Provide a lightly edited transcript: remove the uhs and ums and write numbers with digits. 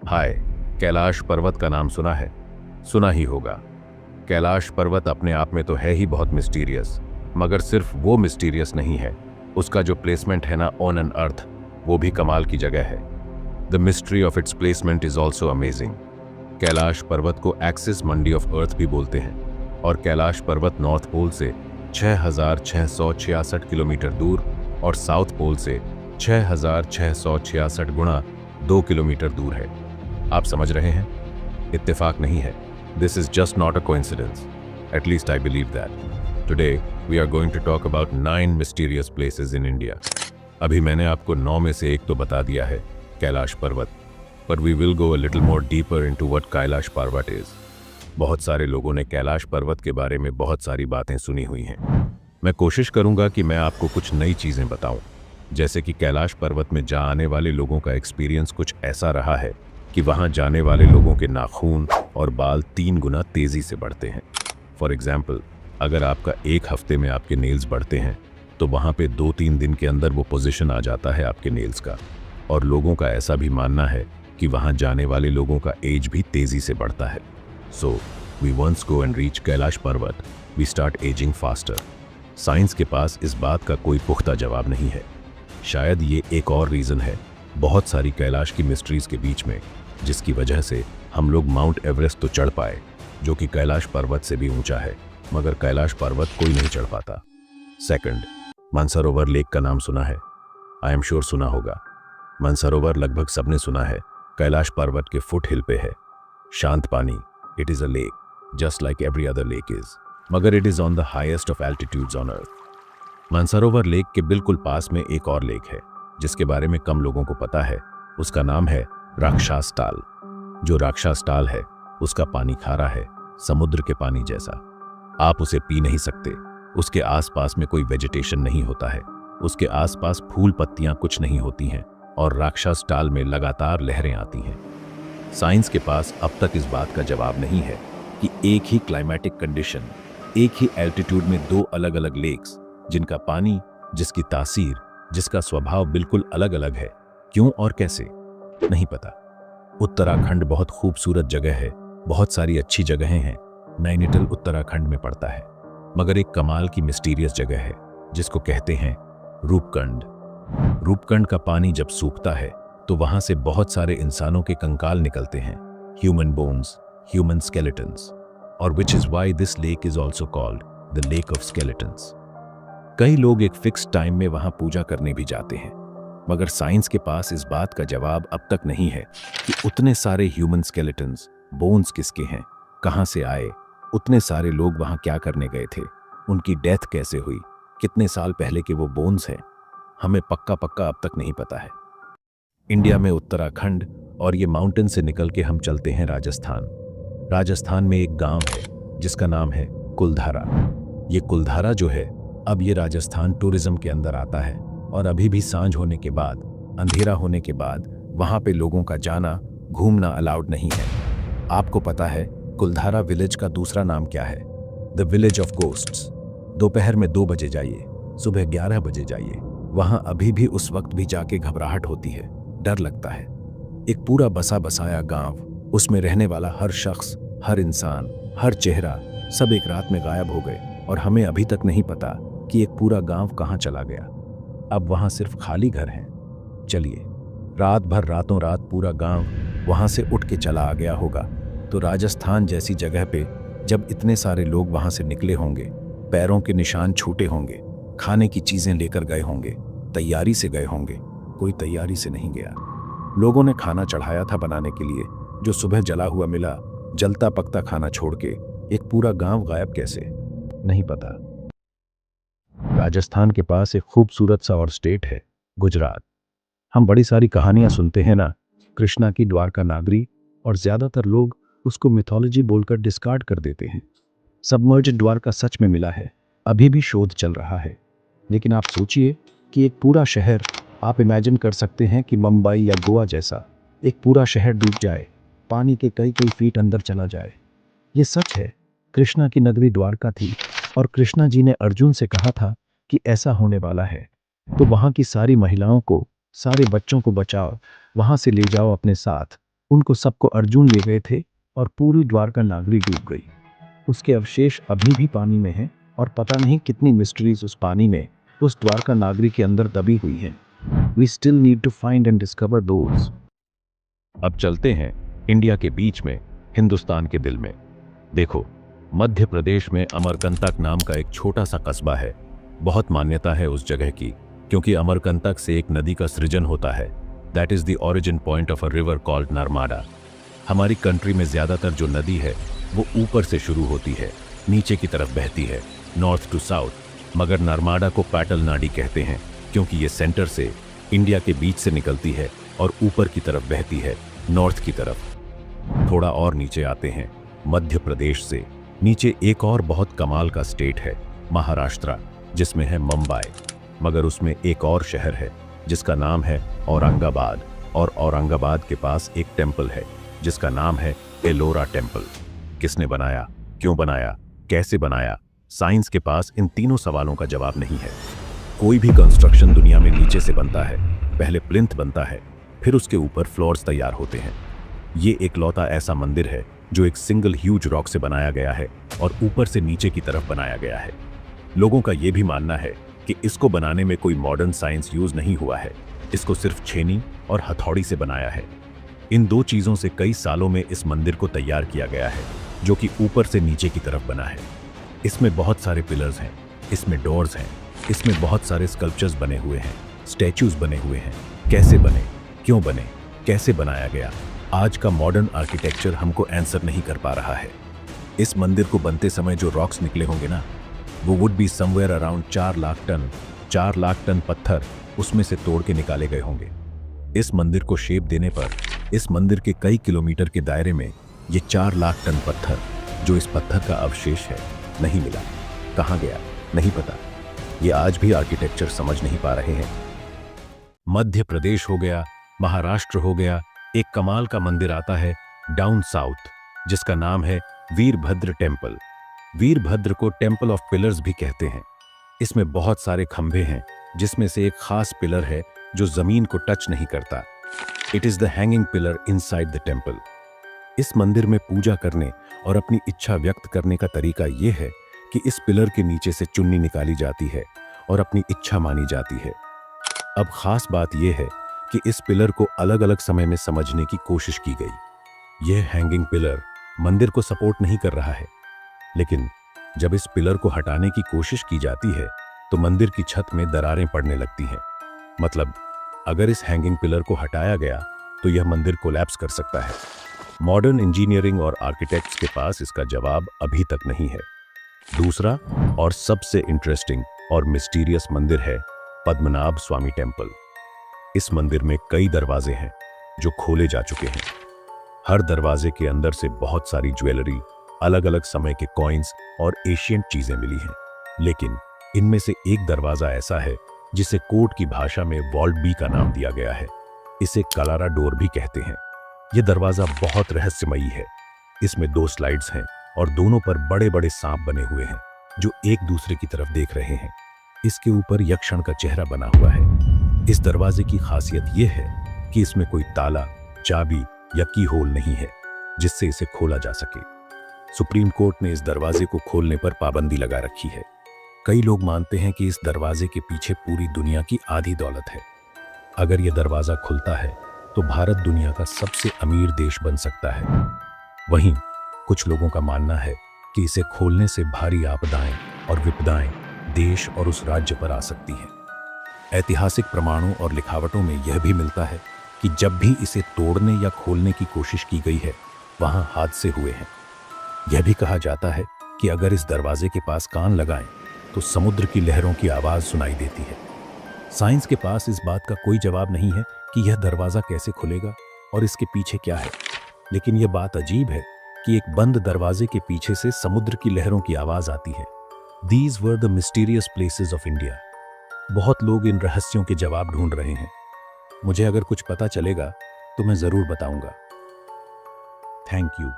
हाय। कैलाश पर्वत का नाम सुना है? सुना ही होगा। कैलाश पर्वत अपने आप में तो है ही बहुत मिस्टीरियस, मगर सिर्फ वो मिस्टीरियस नहीं है, उसका जो प्लेसमेंट है ना ऑन एन अर्थ, वो भी कमाल की जगह है। The mystery of its placement is also amazing. Kailash पर्वत को एक्सिस मंडी ऑफ अर्थ भी बोलते हैं, और कैलाश पर्वत नॉर्थ पोल से 6,666 किलोमीटर दूर और साउथ पोल से 6,666 गुणा 2 किलोमीटर दूर है। आप समझ रहे हैं? इत्तेफाक नहीं है। This is just not a coincidence. At least I believe that. Today we are going to talk about 9 mysterious places in India. अभी मैंने आपको 9 में से एक तो बता दिया है, कैलाश पर्वत, but we will go a little more deeper into what Kailash पर्वत is। बहुत सारे लोगों ने कैलाश पर्वत के बारे में बहुत सारी बातें सुनी हुई हैं। मैं कोशिश करूंगा कि मैं आपको कुछ नई चीजें बताऊं, जैसे कि कैलाश पर्वत में जा आने वाले लोगों का एक्सपीरियंस कुछ ऐसा रहा है कि वहां जाने वाले लोगों के नाखून और बाल 3 गुना तेजी से बढ़ते हैं। फॉर एग्जाम्पल, अगर आपका एक हफ्ते में आपके नेल्स बढ़ते हैं तो वहां पे 2-3 दिन के अंदर वो पोजीशन आ जाता है आपके नेल्स का। और लोगों का ऐसा भी मानना है कि वहां जाने वाले लोगों का एज भी तेजी से बढ़ता है। So we once go and reach Kailash पर्वत, we start ageing faster. Science के पास इस बात का कोई पुख्ता जवाब नहीं है। शायद ये एक और रीजन है बहुत सारी कैलाश की मिस्ट्रीज के बीच में, जिसकी वजह से हम लोग माउंट एवरेस्ट तो चढ़ पाए, जो कि कैलाश पर्वत से भी ऊंचा है, मगर कैलाश पर्वत कोई नहीं चढ़ पाता। सेकंड, मानसरोवर लेक का नाम सुना है? आई एम श्योर सुना होगा। मानसरोवर लगभग सबने सुना है। कैलाश पर्वत के फुट हिल पे है। शांत पानी, it is a lake just like every other lake is, मगर it is on the highest of altitudes on earth. Mansarovar lake के बिल्कुल पास में एक और लेक है जिसके बारे में कम लोगों को पता है। उसका नाम है राक्षस ताल। जो राक्षस ताल है उसका पानी खारा है, समुद्र के पानी जैसा। आप उसे पी नहीं सकते। उसके आसपास में कोई वेजिटेशन नहीं होता है, उसके आसपास फूल पत्तियां कुछ नहीं होती हैं, और राक्षस ताल में लगातार लहरें आती हैं। साइंस के पास अब तक इस बात का जवाब नहीं है कि एक ही क्लाइमेटिक कंडीशन, एक ही एल्टीट्यूड में 2 अलग अलग लेक्स, जिनका पानी, जिसकी तासीर, जिसका स्वभाव बिल्कुल अलग अलग है, क्यों और कैसे, नहीं पता। उत्तराखंड बहुत खूबसूरत जगह है, बहुत सारी अच्छी जगहें हैं। नैनीताल उत्तराखंड में पड़ता है, मगर एक कमाल की मिस्टीरियस जगह है जिसको कहते हैं रूपकुंड। रूपकुंड का पानी जब सूखता है तो वहां से बहुत सारे इंसानों के कंकाल निकलते हैं, ह्यूमन बोन्स, ह्यूमन स्केलेटन्स, और which is why this lake is also called the lake of skeletons. कई लोग एक फिक्स टाइम में वहां पूजा करने भी जाते हैं, मगर साइंस के पास इस बात का जवाब अब तक नहीं है कि उतने सारे ह्यूमन स्केलेटन्स, बोन्स किसके हैं, कहां से आए, उतने सारे लोग वहां क्या करने गए थे, उनकी डेथ कैसे हुई, कितने साल पहले के वो बोन्स हैं, हमें पक्का अब तक नहीं पता है। इंडिया में उत्तराखंड और ये माउंटेन से निकल के हम चलते हैं राजस्थान। राजस्थान में एक गांव है जिसका नाम है कुलधारा। ये कुलधारा जो है, अब ये राजस्थान टूरिज्म के अंदर आता है, और अभी भी सांझ होने के बाद, अंधेरा होने के बाद वहां पे लोगों का जाना, घूमना अलाउड नहीं है। आपको पता है कुलधारा विलेज का दूसरा नाम क्या है? The village of ghosts. दोपहर में 2 बजे जाइए, सुबह 11 बजे जाइए, वहां अभी भी उस वक्त भी जाके घबराहट होती है, डर लगता है। एक पूरा बसा बसाया गांव, उसमें रहने वाला हर शख्स, हर इंसान, हर चेहरा, सब एक रात में गायब हो गए, और हमें अभी तक नहीं पता कि एक पूरा गांव कहां चला गया। अब वहां सिर्फ खाली घर हैं। चलिए, रात भर रातों रात पूरा गांव वहां से उठ के चला आ गया होगा, तो राजस्थान जैसी जगह पे जब इतने सारे लोग वहां से निकले होंगे, पैरों के निशान छूटे होंगे, खाने की चीजें लेकर गए होंगे, तैयारी से गए होंगे। कोई तैयारी से नहीं गया। लोगों ने खाना चढ़ाया था बनाने के लिए, जो सुबह जला हुआ मिला। जलता पकता खाना छोड़ के एक पूरा गांव गायब कैसे, नहीं पता। राजस्थान के पास एक खूबसूरत सा और स्टेट है, गुजरात। हम बड़ी सारी कहानियां सुनते हैं ना, कृष्णा की द्वारका नागरी, और ज्यादातर लोग उसको मिथोलॉजी बोलकर डिस्कार्ड कर देते हैं। सबमर्ज्ड द्वारका सच में मिला है, अभी भी शोध चल रहा है। लेकिन आप सोचिए कि एक पूरा शहर, आप इमेजिन कर सकते हैं कि मुंबई या गोवा जैसा एक पूरा शहर डूब जाए, पानी के कई कई फीट अंदर चला जाए। ये सच है। कृष्णा की नगरी द्वारका थी, और कृष्णा जी ने अर्जुन से कहा था कि ऐसा होने वाला है, तो वहां की सारी महिलाओं को, सारे बच्चों को बचाओ, वहां से ले जाओ अपने साथ, उनको सबको अर्जुन ले गए थे और पूरी द्वारका नागरी डूब गई। उसके अवशेष अभी भी पानी में हैं और पता नहीं कितनी मिस्ट्रीज उस पानी में, उस द्वारका नागरी के अंदर दबी हुई हैं। We still need to find and discover those. अब चलते हैं इंडिया के बीच में, हिंदुस्तान के दिल में। देखो, मध्य प्रदेश में अमरकंटक नाम का एक छोटा सा कस्बा है। बहुत मान्यता है उस जगह की, क्योंकि अमरकंटक से एक नदी का सृजन होता है। That is the origin point of a river called Narmada. हमारी कंट्री में ज्यादातर जो नदी है वो ऊपर से शुरू होती है, नीचे की तरफ बहती है, नॉर्थ टू साउथ। मगर नर्मदा को पैटल नाडी कहते हैं, क्योंकि ये सेंटर से इंडिया के बीच से निकलती है और ऊपर की तरफ बहती है, नॉर्थ की तरफ। थोड़ा और नीचे आते हैं, मध्य प्रदेश से नीचे एक और बहुत कमाल का स्टेट है, महाराष्ट्र, जिसमें है मुंबई। मगर उसमें एक और शहर है जिसका नाम है औरंगाबाद, और औरंगाबाद के पास एक टेम्पल है जिसका नाम है एलोरा टेम्पल। किसने बनाया, क्यों बनाया, कैसे बनाया? साइंस के पास इन तीनों सवालों का जवाब नहीं है। कोई भी कंस्ट्रक्शन दुनिया में नीचे से बनता है। पहले प्लिंथ बनता है, फिर उसके ऊपर फ्लोर्स तैयार होते हैं। ये एकलौता ऐसा मंदिर है जो एक सिंगल ह्यूज रॉक से बनाया गया है और ऊपर से नीचे की तरफ बनाया गया है। लोगों का यह भी मानना है कि इसको बनाने में कोई मॉडर्न साइंस यूज नहीं हुआ है, इसको सिर्फ छेनी और हथौड़ी से बनाया है। इन दो चीजों से कई सालों में इस मंदिर को तैयार किया गया है, जो कि ऊपर से नीचे की तरफ बना है। इसमें बहुत सारे पिलर्स हैं, इसमें डोर्स हैं, इसमें बहुत सारे स्कल्पचर्स बने हुए हैं, स्टैच्यूज बने हुए हैं। कैसे बने, क्यों बने, कैसे बनाया गया, आज का मॉडर्न आर्किटेक्चर हमको आंसर नहीं कर पा रहा है। इस मंदिर को बनते समय जो रॉक्स निकले होंगे ना, वो would be somewhere around 4 lakh ton. 4 lakh ton पत्थर उसमें से तोड़ के निकाले गए होंगे। इस मंदिर को शेप देने पर इस मंदिर के कई किलोमीटर के दायरे में ये 4 लाख टन पत्थर, जो इस पत्थर का अवशेष है, नहीं मिला। कहाँ गया नहीं पता। ये आज भी आर्किटेक्चर समझ नहीं पा रहे हैं। मध्य प्रदेश हो गया, महाराष्ट्र हो गया, एक कमाल का मंदिर आता है डाउन साउथ, जिसका नाम है वीरभद्र टेम्पल। वीरभद्र को टेम्पल ऑफ पिलर्स भी कहते हैं। इसमें बहुत सारे खंभे हैं, जिसमें से एक खास पिलर है जो जमीन को टच नहीं करता। It is the hanging pillar inside the temple. इस मंदिर में पूजा करने और अपनी इच्छा व्यक्त करने का तरीका यह है कि इस पिलर के नीचे से चुन्नी निकाली जाती है और अपनी इच्छा मानी जाती है। अब खास बात यह है कि इस पिलर को अलग अलग समय में समझने की कोशिश की गई। यह हैंगिंग पिलर मंदिर को सपोर्ट नहीं कर रहा है, लेकिन जब इस पिलर को हटाने की कोशिश की जाती है तो मंदिर की छत में दरारें पड़ने लगती हैं। मतलब अगर इस हैंगिंग पिलर को हटाया गया तो यह मंदिर कोलैप्स कर सकता है। मॉडर्न इंजीनियरिंग और आर्किटेक्ट्स के पास इसका जवाब अभी तक नहीं है। दूसरा और सबसे इंटरेस्टिंग और मिस्टीरियस मंदिर है पद्मनाभ स्वामी टेम्पल। इस मंदिर में कई दरवाजे हैं जो खोले जा चुके हैं। हर दरवाजे के अंदर से बहुत सारी ज्वेलरी, अलग अलग समय के कॉइन्स और एशियंट चीजें मिली हैं। लेकिन इनमें से एक दरवाजा ऐसा है जिसे कोड की भाषा में वॉल्ट बी का नाम दिया गया है। इसे कलारा डोर भी कहते हैं। यह दरवाजा बहुत रहस्यमयी है। इसमें 2 स्लाइड्स हैं और दोनों पर बड़े बड़े सांप बने हुए हैं जो एक दूसरे की तरफ देख रहे हैं। इसके ऊपर यक्षण का चेहरा बना हुआ है। इस दरवाजे की खासियत यह है कि इसमें कोई ताला, चाबी या की होल नहीं है जिससे इसे खोला जा सके। सुप्रीम कोर्ट ने इस दरवाजे को खोलने पर पाबंदी लगा रखी है। कई लोग मानते हैं कि इस दरवाजे के पीछे पूरी दुनिया की आधी दौलत है। अगर यह दरवाजा खुलता है तो भारत दुनिया का सबसे अमीर देश बन सकता है। वहीं कुछ लोगों का मानना है कि इसे खोलने से भारी आपदाएं और विपदाएं देश और उस राज्य पर आ सकती हैं। ऐतिहासिक प्रमाणों और लिखावटों में यह भी मिलता है कि जब भी इसे तोड़ने या खोलने की कोशिश की गई है, वहां हादसे हुए हैं। यह भी कहा जाता है कि अगर इस दरवाजे के पास कान लगाएं तो समुद्र की लहरों की आवाज सुनाई देती है। साइंस के पास इस बात का कोई जवाब नहीं है कि यह दरवाजा कैसे खुलेगा और इसके पीछे क्या है। लेकिन यह बात अजीब है कि एक बंद दरवाजे के पीछे से समुद्र की लहरों की आवाज आती है। These were the mysterious places of India. बहुत लोग इन रहस्यों के जवाब ढूंढ रहे हैं। मुझे अगर कुछ पता चलेगा तो मैं जरूर बताऊंगा। Thank you.